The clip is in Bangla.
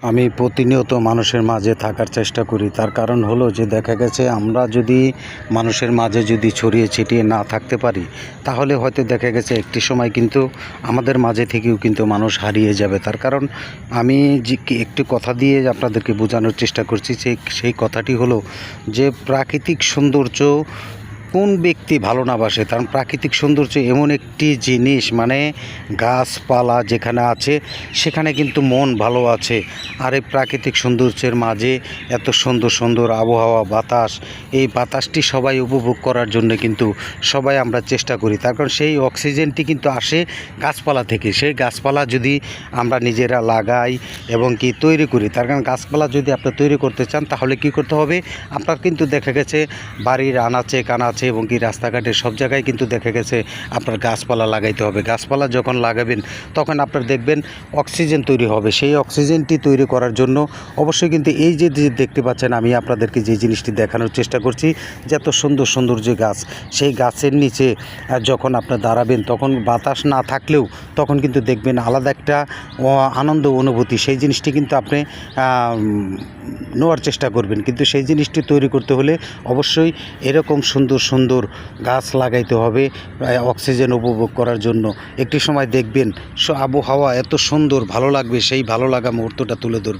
আমি প্রতিনিয়ত মানুষের মাঝে থাকার চেষ্টা করি। তার কারণ হলো যে দেখা গেছে আমরা যদি মানুষের মাঝে যদি ছড়িয়ে ছিটিয়ে না থাকতে পারি, তাহলে হয়তো দেখা গেছে একটি সময় কিন্তু আমাদের মাঝে থেকেও কিন্তু মানুষ হারিয়ে যাবে। তার কারণ আমি যে একটি কথা দিয়ে আপনাদেরকে বোঝানোর চেষ্টা করছি, সেই কথাটি হলো যে প্রাকৃতিক সৌন্দর্য কোন ব্যক্তি ভালো না বাসে। কারণ প্রাকৃতিক সৌন্দর্য এমন একটি জিনিস, মানে গাছপালা যেখানে আছে সেখানে কিন্তু মন ভালো আছে। আর এই প্রাকৃতিক সৌন্দর্যের মাঝে এত সুন্দর সুন্দর আবহাওয়া, বাতাস, এই বাতাসটি সবাই উপভোগ করার জন্য কিন্তু সবাই আমরা চেষ্টা করি। তার কারণ সেই অক্সিজেনটি কিন্তু আসে গাছপালা থেকে। সেই গাছপালা যদি আমরা নিজেরা লাগাই এবং কি তৈরি করি, তার কারণ গাছপালা যদি আপনি তৈরি করতে চান তাহলে কি করতে হবে, আপনার কিন্তু দেখা গেছে বাড়ির আনাচে কানাচে এবং কি রাস্তাঘাটে সব জায়গায় কিন্তু দেখা গেছে আপনার গাছপালা লাগাইতে হবে। গাছপালা যখন লাগাবেন তখন আপনার দেখবেন অক্সিজেন তৈরি হবে। সেই অক্সিজেনটি তৈরি করার জন্য অবশ্যই কিন্তু এই যে দেখতে পাচ্ছেন, আমি আপনাদেরকে যে জিনিসটি দেখানোর চেষ্টা করছি, যে এত সুন্দর সুন্দর যে গাছ, সেই গাছের নিচে যখন আপনি দাঁড়াবেন তখন বাতাস না থাকলেও তখন কিন্তু দেখবেন আলাদা একটা আনন্দ অনুভূতি, সেই জিনিসটি কিন্তু আপনি নেওয়ার চেষ্টা করবেন। কিন্তু সেই জিনিসটি তৈরি করতে হলে অবশ্যই এরকম সুন্দর সুন্দর গাছ লাগাইতে হবে অক্সিজেন উপভোগ করার জন্য। একটি সময় দেখবেন আবহাওয়া এত সুন্দর ভালো লাগবে, সেই ভালো লাগা মুহূর্তটা তুলে ধরবেন।